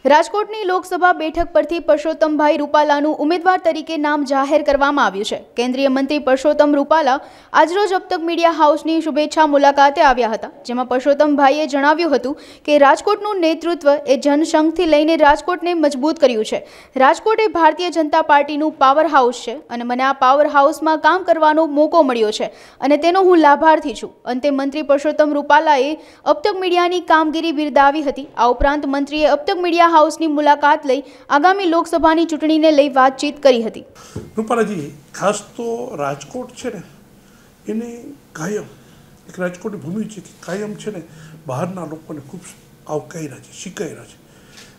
રાજકોટની લોકસભા બેઠક પરથી પરસોત્તમભાઈ રૂપાલાનું ઉમેદવાર તરીકે નામ જાહેર કરવામાં આવ્યું છે। કેન્દ્રીય મંત્રી પરસોત્તમ રૂપાલા આજરોજ અબતક મીડિયા હાઉસની શુભેચ્છા મુલાકાતે આવ્યા હતા, જેમાં પરસોત્તમભાઈએ જણાવ્યું હતું કે રાજકોટનું નેતૃત્વ એ જનસંઘથી લઈને રાજકોટને મજબૂત કર્યું છે। રાજકોટ એ ભારતીય જનતા પાર્ટીનું પાવર હાઉસ છે અને મને આ પાવર હાઉસમાં કામ કરવાનો મોકો મળ્યો છે અને તેનો હું લાભાર્થી છું। અંતે મંત્રી પરસોત્તમ રૂપાલાએ અબતક મીડિયાની કામગીરી બિરદાવી હતી। આ ઉપરાંત મંત્રીએ અબતક મીડિયા હાઉસની મુલાકાત લઈ આગામી લોકસભાની ચૂંટણીને લઈ વાતચીત કરી હતી। રૂપાલાજી, ખાસ તો રાજકોટ છે ને એને કાયમ એક રાજકોટની ભૂમિ છે કે કાયમ છે ને બહારના લોકોને ખૂબ આવકાર્યા છે, શીખાયરા છે।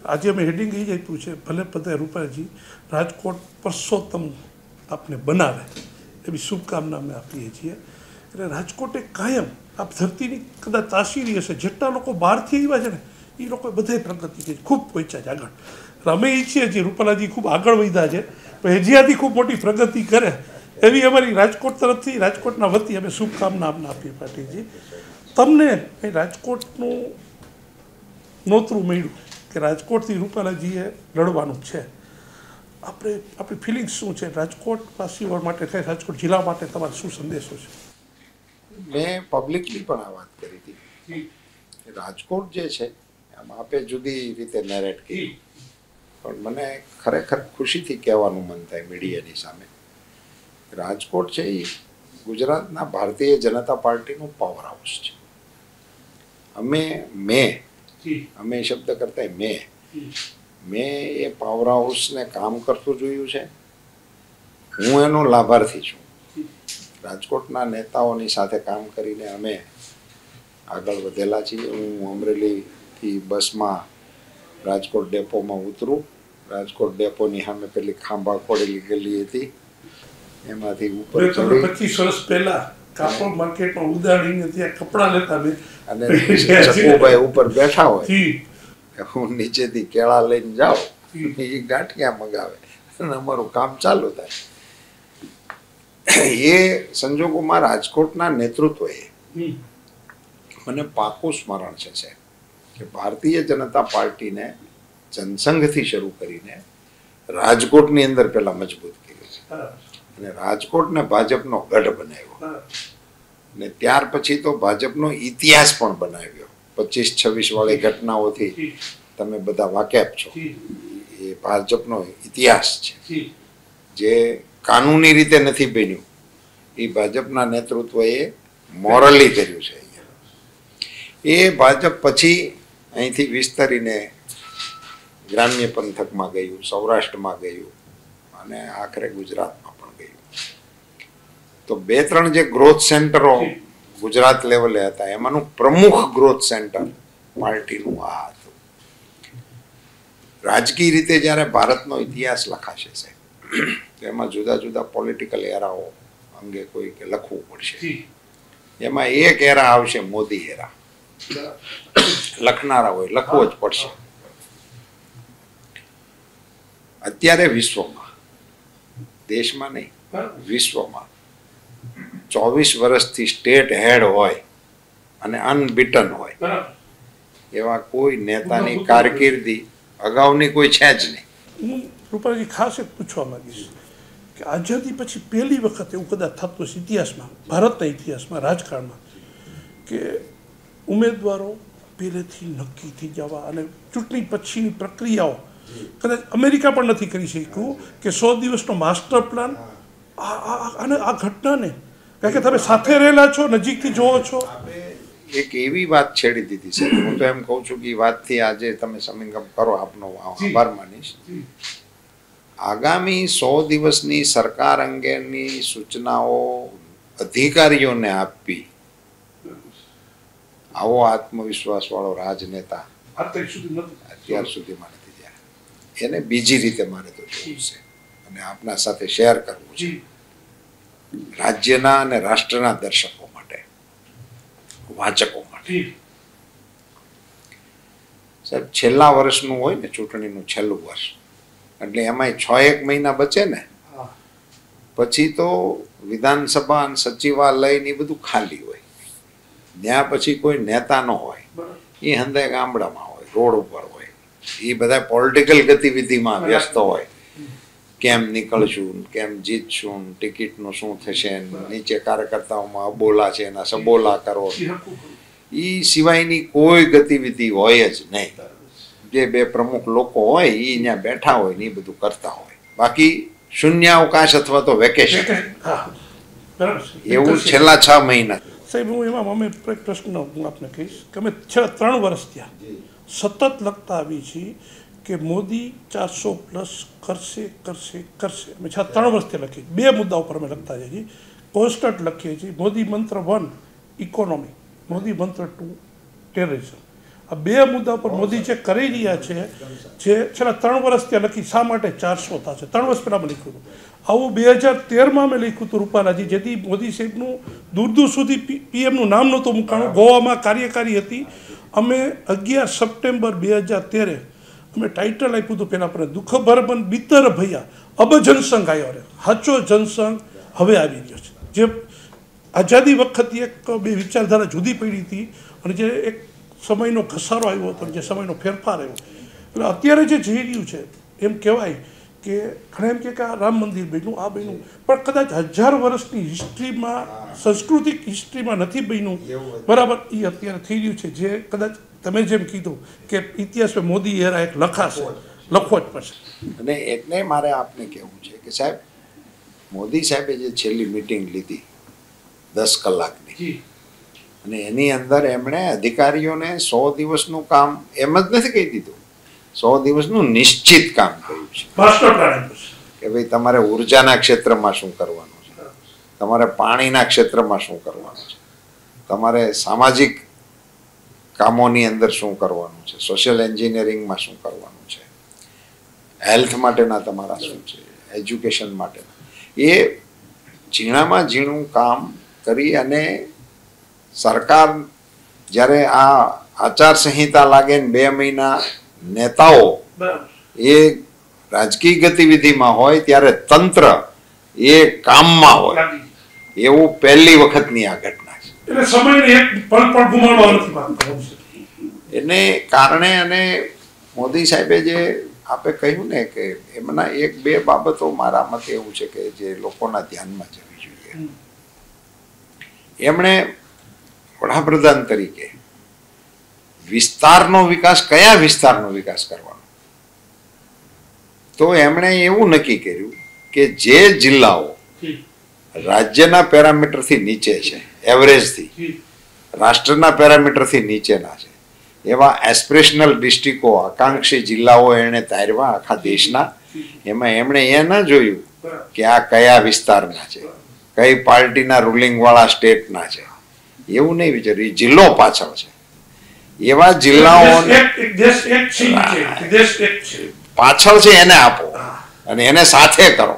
આજે અમે હેડિંગ એ જ આપ્યું છે, ભલે બધા રૂપાલાજી રાજકોટ પરસોત્તમ આપને બનાવે એવી શુભકામના અમે આપીએ છીએ। એટલે રાજકોટે કાયમ આ ધરતીની કદાચ તાસીરી હશે, જેટલા લોકો બહારથી આવ્યા છે ને એ લોકો બધાય પ્રગતિ કરી, ખૂબ પહોંચ્યા છે આગળ। અમે ઈચ્છીએ છીએ રૂપાલાજી ખૂબ આગળ વધ્યા છે, પણ હજીયાથી ખૂબ મોટી પ્રગતિ કરે એવી અમારી રાજકોટ તરફથી, રાજકોટના વતી અમે શુભકામના આપને આપીએ। પાટીલજી, તમને રાજકોટનું નોતરું મળ્યું કે રાજકોટથી રૂપાલાજીએ લડવાનું છે, આપણી ફિલિંગ્સ શું છે? રાજકોટવાસીઓ માટે, રાજકોટ જિલ્લા માટે તમારો શું સંદેશો છે? મેં પબ્લિકલી પણ આ વાત કરી હતી કે રાજકોટ જે છે આમ આપે જુદી રીતે નેરેટ કરી, પણ મને ખરેખર ખુશીથી કહેવાનું મન થાય મીડિયાની સામે, રાજકોટ છે એ ગુજરાતના ભારતીય જનતા પાર્ટીનું પાવર હાઉસ છે। અમે શબ્દ કરતા મેં એ પાવર હાઉસને કામ કરતું જોયું છે। હું એનો લાભાર્થી છું। રાજકોટના નેતાઓની સાથે કામ કરીને અમે આગળ વધેલા છીએ। હું અમરેલીથી બસમાં રાજકોટ ડેપોમાં ઉતરું, રાજકોટ ડેપોની સામે પેલી ખાંભા ખોડેલી ગલી હતી એમાંથી ઉપર ચડી 25 વર્ષ પહેલા કાપડ માર્કેટમાં ઉદાડીને ત્યાં કપડાં લેતા અને ચકુભાઈ ઉપર બેઠા હોય, હું નીચેથી કેળા લઈને જાઉં, એ ગાંઠિયા મગાવે અને અમારું કામ ચાલુ થાય। એ સંજોગોમાં રાજકોટના નેતૃત્વએ મને પાકું સ્મરણ છે કે ભારતીય જનતા પાર્ટીને જનસંઘથી શરૂ કરીને રાજકોટની અંદર પહેલા મજબૂત કર્યું છે અને રાજકોટને ભાજપનો ગઢ બનાવ્યો અને ત્યાર પછી તો ભાજપનો ઇતિહાસ પણ બનાવ્યો। 25-26 વાળી ઘટનાઓથી તમે બધા વાકેફ છો। એ ભાજપનો ઇતિહાસ છે જે કાનૂની રીતે નથી બન્યું, એ ભાજપના નેતૃત્વએ મોરલી કર્યું છે। એ ભાજપ પછી અહીંથી વિસ્તરીને ગ્રામ્ય પંથકમાં ગયું, સૌરાષ્ટ્રમાં ગયું અને આખરે ગુજરાતમાં પણ ગયું। તો 2-3 જે ગ્રોથ સેન્ટરો ગુજરાત લેવલે હતા એમાંનું પ્રમુખ ગ્રોથ સેન્ટર પાર્ટીનું આ હતું। રાજકીય રીતે જ્યારે ભારતનો ઇતિહાસ લખાશે છે એમાં જુદા જુદા પોલિટિકલ એરાઓ અંગે કોઈ લખવું પડશે। એમાં એક એરા આવશે મોદી એરા, લખનારા હોય લખવો જ પડશે। અત્યારે વિશ્વમાં, દેશમાં નહીં, વિશ્વમાં 24 વર્ષથી સ્ટેટ હેડ હોય અને અનબીટન હોય એવા કોઈ નેતાની કારકિર્દી અગાઉની કોઈ છે જ નહીં। હું રૂપાલાજી ખાસ એક પૂછવા માંગીશ કે આઝાદી પછી પહેલી વખત એવું કદાચ થતું હશે ઇતિહાસમાં, ભારતના ઇતિહાસમાં, રાજકારણમાં, કે ઉમેદવારો પહેલેથી નક્કી થઈ જવા અને ચૂંટણી પછીની પ્રક્રિયાઓ કદાચ અમેરિકા પણ નથી કરી શક્યું કે 100 દિવસનો માસ્ટર પ્લાન અને આ ઘટનાને, કારણ કે તમે સાથે રહેલા છો, નજીકથી જોવો છો। એક એવી વાત છેડી દીધી છે, હું તો એમ કહું છું કે એ વાતથી આજે તમે સમિંગમ કરો, આપનો આભાર માનીશ। આગામી 100 દિવસની સરકાર અંગેની સૂચનાઓ અધિકારીઓને આપવી, આવો આત્મવિશ્વાસ વાળો રાજનેતા અત્યાર સુધીમાં નથી થયા। એને બીજી રીતે મારે તો જોવું છે અને આપના સાથે શેર કરવું છે, રાજ્યના અને રાષ્ટ્રના દર્શકો માટે, વાચકો માટે। સાહેબ, છેલ્લા વર્ષનું હોય ને ચૂંટણીનું છેલ્લું વર્ષ, એટલે એમાંય 6-1 મહિના બચે ને, પછી તો વિધાનસભા અને સચિવાલય ને બધું ખાલી હોય। ત્યાં પછી કોઈ નેતા ન હોય, એ હંદે ગામડામાં હોય, રોડ ઉપર હોય, એ બધા પોલિટિકલ ગતિવિધિમાં વ્યસ્ત હોય, કેમ નીકળશું, કેમ જીતશું, ટિકિટનું શું થશે, નીચે કાર્યકર્તાઓમાં અબોલા છે એના સબોલા કરો, એ સિવાયની કોઈ ગતિવિધિ હોય જ નહીં. જે બે પ્રમુખ લોકો હોય એ અહીંયા બેઠા હોય ને એ બધું કરતા હોય. બાકી શૂન્યાવકાશ અથવા તો વેકેશન એવું છેલ્લા 6 મહિના. સાહેબ હું એમાં અમે એક પ્રશ્ન હું આપને કહીશ કે અમે છેલ્લા 3 વર્ષ ત્યાં સતત લખતા આવી છીએ કે મોદી 400+ કરશે કરશે કરશે. અમે છેલ્લા 3 વર્ષથી લખીએ, 2 મુદ્દા ઉપર અમે લખતા જઈએ છીએ, કોન્સ્ટન્ટ લખીએ છીએ. મોદી મંત્ર 1 ઇકોનોમી, મોદી મંત્ર 2 ટેરરિઝમ. આ 2 મુદ્દા પર મોદી જે કરી રહ્યા છે, જે છેલ્લા 3 વર્ષ ત્યાં લખી શા માટે 400 થશે. 3 વર્ષ પહેલાં અમે લખ્યું હતું આવું. 2013માં અમે લખ્યું હતું રૂપાલાજી, જેથી મોદી સાહેબનું દૂર દૂર સુધી પીએમનું નામ નહોતું મૂકાણું. ગોવામાં કાર્યકારી હતી. અમે 11 સપ્ટેમ્બર 2013 અમે ટાઇટલ આપ્યું હતું પહેલાં પર દુઃખ ભરબન બિતર ભૈયા અબ જનસંઘ આવ્યો રે. સાચો જનસંઘ હવે આવી રહ્યો છે. જે આઝાદી વખતથી એક 2 વિચારધારા જુદી પડી હતી અને જે એક સમયનો ઘસારો આવ્યો હતો, જે સમયનો ફેરફાર આવ્યો, એટલે અત્યારે જે જઈ રહ્યું છે એમ કહેવાય કે ઘણા એમ કે આ રામ મંદિર બન્યું, આ બન્યું, પણ કદાચ 1000 વર્ષની હિસ્ટ્રીમાં, સાંસ્કૃતિક હિસ્ટ્રીમાં નથી બન્યું બરાબર. એ અત્યારે થઈ રહ્યું છે, જે કદાચ તમે જેમ કીધું કે ઇતિહાસમાં મોદી એરા એક લખાશે, લખવો જ પડશે. અને એટલે મારે આપને કહેવું છે કે સાહેબ, મોદી સાહેબે જે છેલ્લી મિટિંગ લીધી 10 કલાકની, અને એની અંદર એમણે અધિકારીઓને 100 દિવસનું કામ એમ જ નથી કહી દીધું, 100 દિવસનું નિશ્ચિત કામ કર્યું છે કે ભાઈ તમારે ઉર્જાના ક્ષેત્રમાં શું કરવાનું છે, તમારે પાણીના ક્ષેત્રમાં શું કરવાનું છે, તમારે સામાજિક કામોની અંદર શું કરવાનું છે, સોશિયલ એન્જિનિયરિંગમાં શું કરવાનું છે, હેલ્થ માટેના તમારા શું છે, એજ્યુકેશન માટેના, એ ઝીણામાં ઝીણું કામ કરી. અને સરકાર જ્યારે આ આચારસંહિતા લાગે ને 2 મહિના નેતાઓ એ રાજકીય ગતિવિધિમાં હોય ત્યારે તંત્ર એ કામમાં હોય, એવું પહેલી વખતની આ ઘટના છે. એને કારણે અને મોદી સાહેબે જે આપે કહ્યું ને કે એમના 1-2 બાબતો મારા મતે એવું છે કે જે લોકોના ધ્યાનમાં જવી જોઈએ. એમણે વડાપ્રધાન તરીકે વિસ્તારનો વિકાસ, કયા વિસ્તારનો વિકાસ કરવાનો, તો એમણે એવું નક્કી કર્યું કે જે જિલ્લાઓ રાજ્યના પેરામીટરથી નીચે છે, એવરેજથી, રાષ્ટ્રના પેરામીટરથી નીચેના છે, એવા એસ્પિરેશનલ ડિસ્ટ્રિક્ટો, આકાંક્ષી જિલ્લાઓ એણે તારવા આખા દેશના. એમાં એમણે એ ન જોયું કે આ કયા વિસ્તારના છે, કઈ પાર્ટીના રૂલિંગવાળા સ્ટેટના છે, એવું નહીં વિચાર્યું. જિલ્લો પાછળ છે, એવા જિલ્લાઓને પાછળ છે એને આપો અને એને સાથે કરો.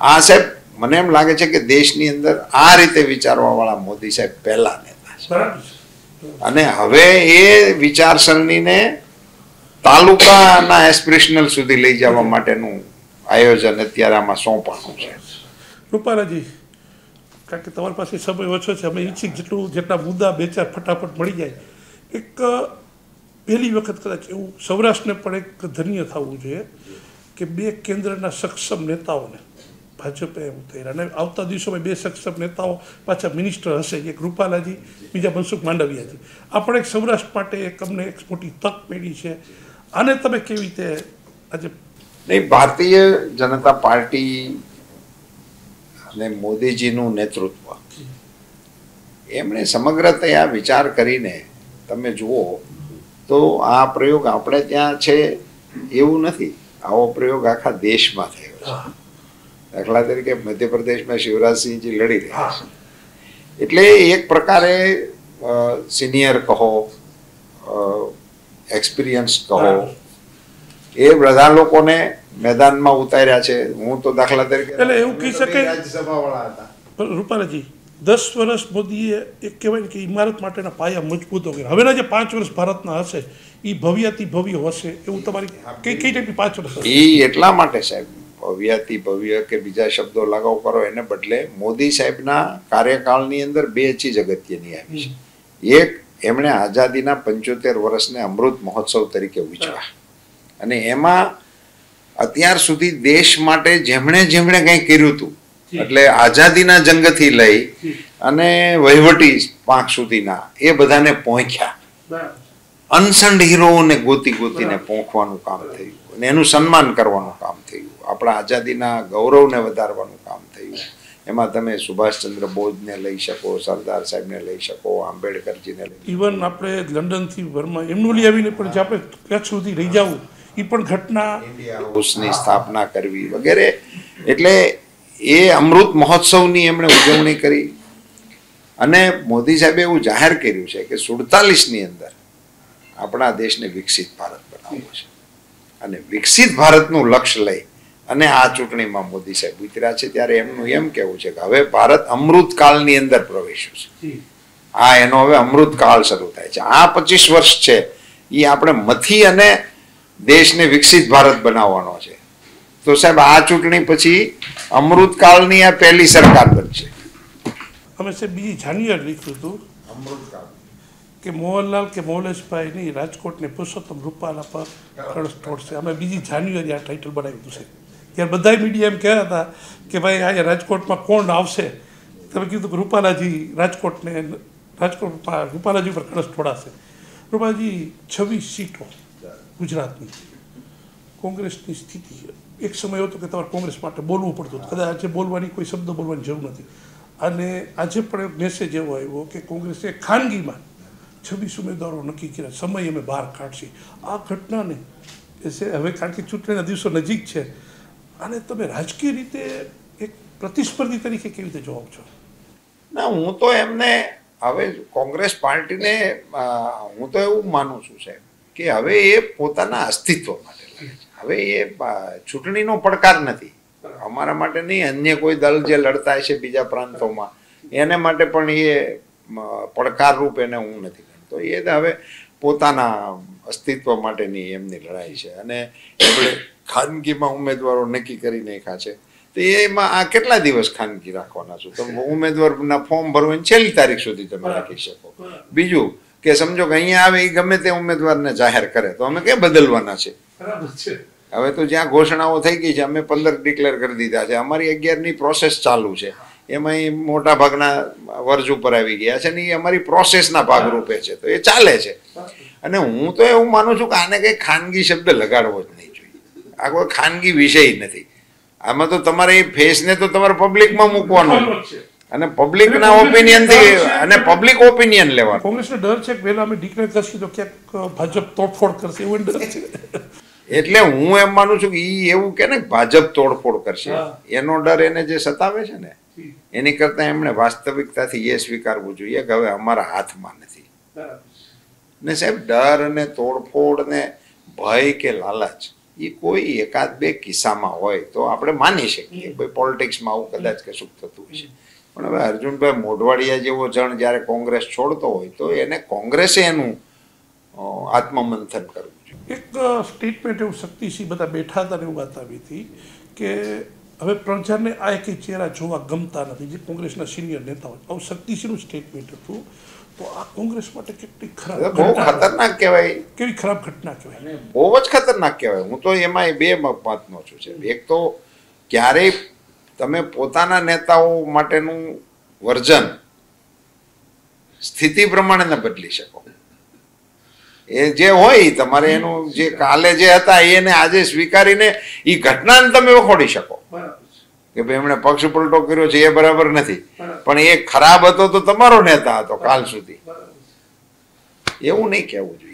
આ સાહેબ મને એમ લાગે છે કે દેશની અંદર આ રીતે વિચારવા વાળા મોદી સાહેબ પહેલા નેતા છે. અને હવે એ વિચારસરણીને તાલુકાના એસ્પિરેશનલ સુધી લઈ જવા માટેનું આયોજન અત્યારે આમાં સોંપવાનું છે. રૂપાલાજી, કારણ કે તમારી પાસે સમય ઓછો છે, અમે ઈચ્છી જેટલા મુદ્દા 2-4 ફટાફટ મળી જાય. એક પહેલી વખત કદાચ એવું સૌરાષ્ટ્રને પણ એક ધન્ય થવું જોઈએ કે 2 કેન્દ્રના સક્ષમ નેતાઓને ભાજપે ઉતાર્યા, અને આવતા દિવસોમાં 2 સક્ષમ નેતાઓ પાછા મિનિસ્ટર હશે, એક રૂપાલાજી, બીજા મનસુખ માંડવિયાજી. આ પણ એક સૌરાષ્ટ્ર માટે એક અમને એક મોટી તક મળી છે. આને તમે કેવી રીતે આજે? નહીં, ભારતીય જનતા પાર્ટી અને મોદીજીનું નેતૃત્વ, એમણે સમગ્રતયા વિચાર કરીને તમે જુઓ તો આ પ્રયોગ આપણે ત્યાં છે એવું નથી, આવો પ્રયોગ આખા દેશમાં થયો છે. દાખલા તરીકે મધ્યપ્રદેશમાં શિવરાજસિંહજી લડી રહ્યા છે, એટલે એક પ્રકારે સિનિયર કહો, એક્સપિરિયન્સ કહો, એ બધા લોકોને મેદાનમાં ઉતાર્યા છે. હું તો દાખલા તરીકે એટલે એવું કહી શકાય રાજ્યસભા વાળા હતા. રૂપાલાજી, 10 વર્ષ મોદીએ એક કહેવાય કે ઇમારત માટેના પાયા મજબૂત કર્યા. હવેના જે 5 વર્ષ ભારતના હશે એ ભવ્યાતિ ભવ્ય હશે, એવું તમારી કઈ ટાઈપની 5 વર્ષ? એ એટલા માટે સાહેબ, ભવ્યાતિ ભવ્ય કે બીજા શબ્દો લગાવ કરો એને બદલે મોદી સાહેબના કાર્યકાળની અંદર 2 ચીજ અગત્યની આવી છે. એક, એમણે આઝાદીના 75 વર્ષને અમૃત મહોત્સવ તરીકે ઉજવ્યા. અને એમાં અત્યાર સુધી દેશ માટે જેમણે કંઈ કર્યું હતું, એટલે આઝાદીના જંગથી લઈ અને વહીવટી પાંખ સુધીના એ બધાને પહોંચ્યા. અનસન્ડ હીરોઓને ગોતીને પહોંચવાનું કામ થયું અને એનું સન્માન કરવાનું કામ થયું. આપણા આઝાદીના ગૌરવને વધારવાનું કામ થયું. એમાં તમે સુભાષચંદ્ર બોઝને લઈ શકો, સરદાર સાહેબને લઈ શકો, આંબેડકરજીને લઈ, ઇવન આપણે લંડનથી વર્મા એમનું લઈ આવીને પણ જે આપણે કચ્છ સુધી રહી જવું એ પણ ઘટના, ઇન્ડિયા હાઉસની સ્થાપના કરવી વગેરે. એટલે એ અમૃત મહોત્સવની એમણે ઉજવણી કરી અને મોદી સાહેબે એવું જાહેર કર્યું છે કે 47ની અંદર આપણા દેશને વિકસિત ભારત બનાવવો છે અને વિકસિત ભારતનું લક્ષ્ય લઈ અને આ ચૂંટણીમાં મોદી સાહેબ ઉતર્યા છે. ત્યારે એમનું એમ કહેવું છે કે હવે ભારત અમૃતકાળની અંદર પ્રવેશ્યું છે. આ એનો હવે અમૃતકાળ શરૂ થાય છે. આ 25 વર્ષ છે એ આપણે મથી અને દેશને વિકસિત ભારત બનાવવાનો છે. તો સાહેબ આ ચૂંટણી પછી અમૃતકાળની આ પહેલી સરકાર બનશે. અમે સાહેબ 2 જાન્યુઆરી લખ્યું હતું અમૃતકાળ કે મોહનલાલ કે મોહલેશભાઈની રાજકોટને પુરુષોત્તમ રૂપાલા પર કળશ તોડશે. અમે 2 જાન્યુઆરી આ ટાઇટલ બનાવ્યું હતું સાહેબ. ત્યારે બધા મીડિયા એમ કહેતા હતા કે ભાઈ અહીંયા રાજકોટમાં કોણ આવશે? તમે કીધું કે રૂપાલાજી રાજકોટમાં રૂપાલાજી પર કળશ તોડાશે. રૂપાલાજી 26 સીટો ગુજરાતની. કોંગ્રેસની સ્થિતિ એક સમય હતો કે તમારે કોંગ્રેસ માટે બોલવું પડતું હતું. કદાચ આજે બોલવાની કોઈ શબ્દ બોલવાની જરૂર નથી. અને આજે પણ મેસેજ એવો આવ્યો કે કોંગ્રેસે ખાનગીમાં 26 ઉમેદવારો નક્કી કર્યા, સમય અમે બહાર કાઢશે. આ ઘટનાને હવે કારણ કે ચૂંટણીના દિવસો નજીક છે અને તમે રાજકીય રીતે એક પ્રતિસ્પર્ધી તરીકે કેવી રીતે જોવો છો? ના, હું તો એમને હવે કોંગ્રેસ પાર્ટીને હું તો એવું માનું છું સાહેબ કે હવે એ પોતાના અસ્તિત્વ માટે લડે છે. હવે એ ચૂંટણીનો પડકાર નથી અમારા માટે નહીં, અન્ય કોઈ દળ જે લડતા છે બીજા પ્રાંતોમાં એને માટે પણ એ પડકારરૂપ એને હું નથી ગણતો. એ હવે પોતાના અસ્તિત્વ માટેની એમની લડાઈ છે અને એમણે ખાનગીમાં ઉમેદવારો નક્કી કરી નાખ્યા છે. તો એમાં આ કેટલા દિવસ ખાનગી રાખવાના છો? તમે ઉમેદવારના ફોર્મ ભરવાની છેલ્લી તારીખ સુધી તમે રાખી શકો. બીજું કે સમજો કે અહીંયા આવે એ ગમે તે ઉમેદવારને જાહેર કરે તો અમે ક્યાં બદલવાના છે? હવે તો જ્યાં ઘોષણાઓ થઈ ગઈ છે અમે 15 ડિક્લેર કરી દીધા છે. અમારી 11ની પ્રોસેસ ચાલુ છે. એમાં મોટા ભાગના વર્જ ઉપર આવી ગયા છે ને એ અમારી પ્રોસેસના ભાગરૂપે છે. તો એ ચાલે છે. અને હું તો એવું માનું છું કે આને કંઈ ખાનગી શબ્દ લગાડવો જ નહીં જોઈએ. આ કોઈ ખાનગી વિષય નથી. આમાં તો તમારે એ ફેસને તો તમારે પબ્લિકમાં મૂકવાનો અને પબ્લિકના ઓપિનિયનથી અને પબ્લિક ઓપિનિયન લેવાનો. કોંગ્રેસનો ડર છે કે પહેલા અમે ડિક્લેર કરશું તો ક્યાંક ભાજપ તોડફોડ કરશે એવો ડર છે. એટલે હું એમ માનું છું કે એ એવું કે ને ભાજપ તોડફોડ કરશે એનો ડર એને જે સતાવે છે ને એની કરતાં એમણે વાસ્તવિકતાથી એ સ્વીકારવું જોઈએ કે હવે અમારા હાથમાં નથી. ને સાહેબ ડર અને તોડફોડ ને ભય કે લાલચ એ કોઈ 1-2 કિસ્સામાં હોય તો આપણે માની શકીએ ભાઈ પોલિટિક્સમાં આવું કદાચ કશું થતું હશે. પણ હવે અર્જુનભાઈ મોઢવાડિયા જેવો જણ જ્યારે કોંગ્રેસ છોડતો હોય તો એને કોંગ્રેસે એનું આત્મમંથન કરવું જોઈએ. એક સ્ટેટમેન્ટ એવું શક્તિસિંહ બધા બેઠા હતા ને એવું વાત આવી હતી કે હવે પ્રજાને આ એક ચહેરા જોવા ગમતા નથી જે કોંગ્રેસના સિનિયર નેતા હોય. આવું શક્તિસિંહનું સ્ટેટમેન્ટ હતું. તો આ કોંગ્રેસ માટે કેટલી ખરાબ, બહુ ખતરનાક કહેવાય. કેવી ખરાબ ઘટના કહેવાય? બહુ જ ખતરનાક કહેવાય. હું તો એમાં 2 મતનો છું છે. એક તો ક્યારેય તમે પોતાના નેતાઓ માટેનું વર્જન સ્થિતિ પ્રમાણે ન બદલી શકો. એ જે હોય તમારે એનું જે કાલે જે હતા એને આજે સ્વીકારીને એ ઘટનાને તમે વખોડી શકો કે ભાઈ એમણે પક્ષ પલટો કર્યો છે એ બરાબર નથી, પણ એ ખરાબ હતો તો તમારો નેતા હતો કાલ સુધી. એવું નહીં કહેવું જોઈએ.